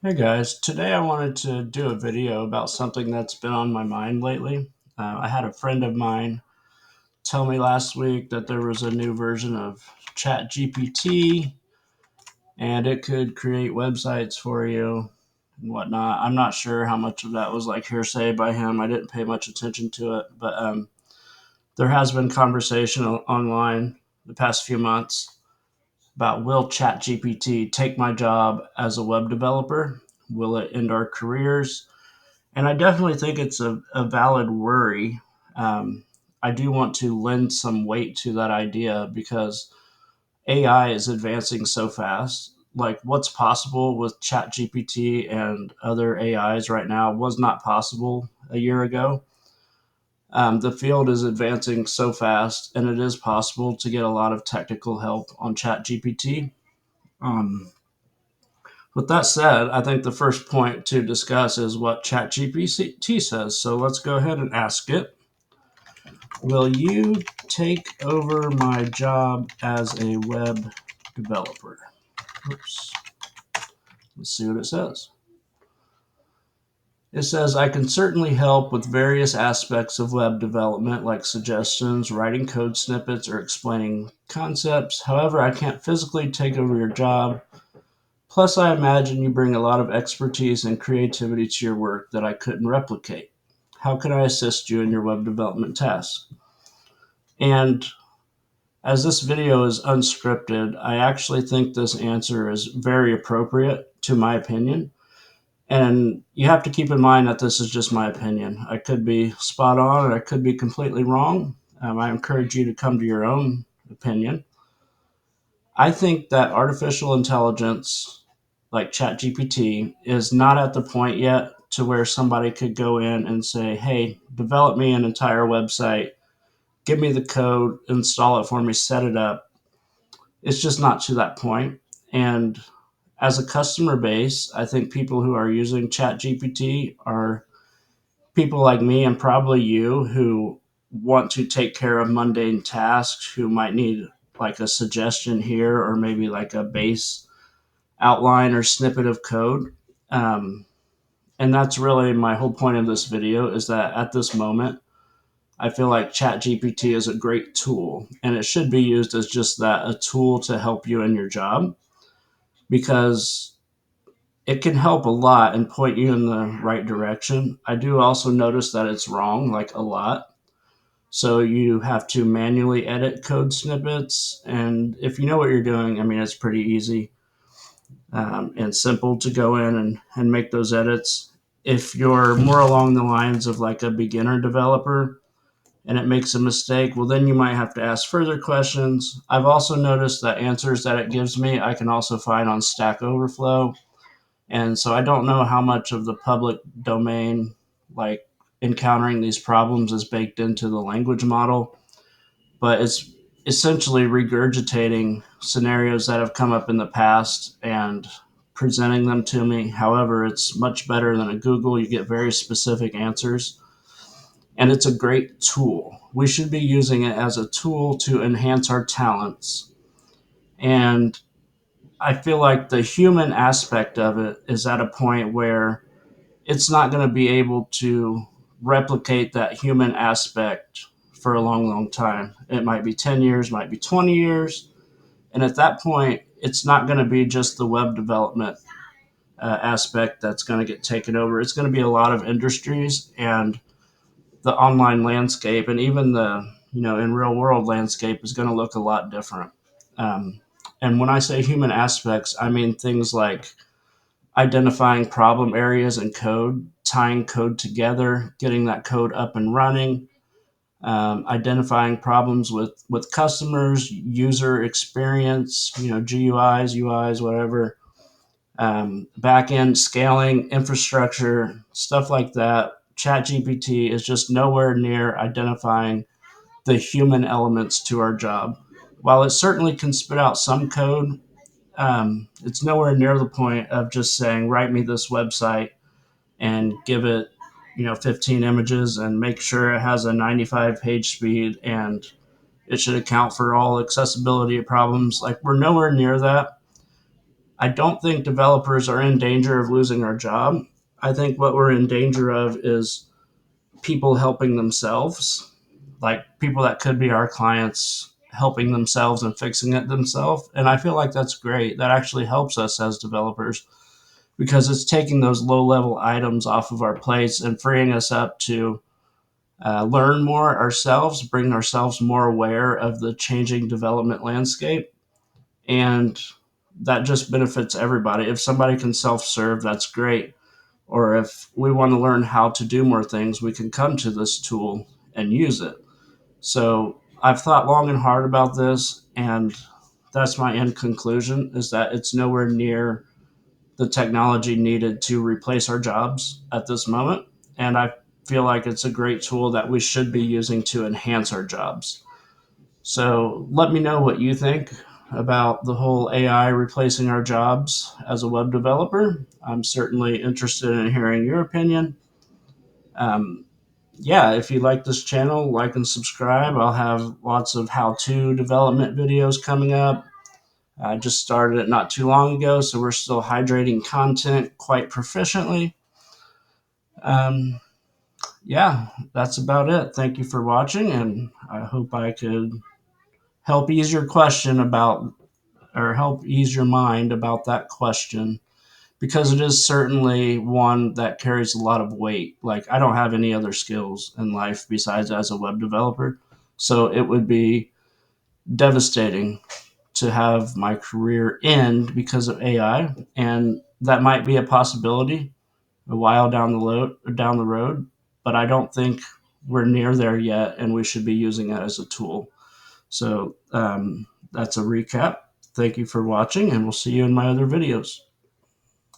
Hey guys, today I wanted to do a video about something that's been on my mind lately. I had a friend of mine tell me last week that there was a new version of ChatGPT and it could create websites for you and whatnot. I'm not sure how much of that was like hearsay by him. I didn't pay much attention to it, but there has been conversation online the past few months about will ChatGPT take my job as a web developer? Will it end our careers? And I definitely think it's a valid worry. Um, I do want to lend some weight to that idea because AI is advancing so fast. Like what's possible with ChatGPT and other AIs right now was not possible a year ago. The field is advancing so fast, and it is possible to get a lot of technical help on ChatGPT. Um, with that said, I think the first point to discuss is what ChatGPT says. So let's go ahead and ask it. Will you take over my job as a web developer? Oops. Let's see what it says. It says, I can certainly help with various aspects of web development, like suggestions, writing code snippets, or explaining concepts. However, I can't physically take over your job. Plus, I imagine you bring a lot of expertise and creativity to your work that I couldn't replicate. How can I assist you in your web development tasks? And as this video is unscripted, I actually think this answer is very appropriate, to my opinion. And you have to keep in mind that this is just my opinion. I could be spot on or I could be completely wrong. I encourage you to come to your own opinion. I think that artificial intelligence, like ChatGPT, is not at the point yet to where somebody could go in and say, hey, develop me an entire website, give me the code, install it for me, set it up. It's just not to that point. And as a customer base, I think people who are using ChatGPT are people like me and probably you who want to take care of mundane tasks, who might need like a suggestion here or maybe like a base outline or snippet of code. Um, and that's really my whole point of this video is that at this moment, I feel like ChatGPT is a great tool and it should be used as just that, a tool to help you in your job because it can help a lot and point you in the right direction. I do also notice that it's wrong, like a lot. So you have to manually edit code snippets. And if you know what you're doing, I mean, it's pretty easy and simple to go in and make those edits. If you're more along the lines of like a beginner developer and it makes a mistake, well, then you might have to ask further questions. I've also noticed that answers that it gives me, I can also find on Stack Overflow. And so I don't know how much of the public domain, like encountering these problems, is baked into the language model, but it's essentially regurgitating scenarios that have come up in the past and presenting them to me. However, it's much better than a Google. You get very specific answers, and it's a great tool. We should be using it as a tool to enhance our talents. And I feel like the human aspect of it is at a point where it's not going to be able to replicate that human aspect for a long, long time. It might be 10 years, might be 20 years. And at that point, it's not going to be just the web development aspect that's going to get taken over. It's going to be a lot of industries and the online landscape and even the, in real world landscape is going to look a lot different. Um, and when I say human aspects, I mean things like identifying problem areas in code, tying code together, getting that code up and running, identifying problems with customers, user experience, GUIs, UIs, whatever, back end scaling, infrastructure, stuff like that. ChatGPT is just nowhere near identifying the human elements to our job. While it certainly can spit out some code, it's nowhere near the point of just saying, write me this website and give it, 15 images and make sure it has a 95 page speed and it should account for all accessibility problems. Like we're nowhere near that. I don't think developers are in danger of losing our job. I think what we're in danger of is people helping themselves, like people that could be our clients helping themselves and fixing it themselves. And I feel like that's great. That actually helps us as developers because it's taking those low level items off of our plates and freeing us up to learn more ourselves, bring ourselves more aware of the changing development landscape. And that just benefits everybody. If somebody can self serve, that's great. Or if we want to learn how to do more things, we can come to this tool and use it. So I've thought long and hard about this, and that's my end conclusion is that it's nowhere near the technology needed to replace our jobs at this moment. And I feel like it's a great tool that we should be using to enhance our jobs. So let me know what you think about the whole AI replacing our jobs as a web developer. I'm certainly interested in hearing your opinion. Um, yeah, if you like this channel, like and subscribe. I'll have lots of how to development videos coming up. I just started it not too long ago, so we're still hydrating content quite proficiently. Um, yeah, that's about it. Thank you for watching, and I hope I could help ease your question about, or help ease your mind about that question, because it is certainly one that carries a lot of weight. Like, I don't have any other skills in life besides as a web developer, so it would be devastating to have my career end because of AI, and that might be a possibility a while down the road, but I don't think we're near there yet, and we should be using it as a tool. So that's a recap. Thank you for watching, and we'll see you in my other videos.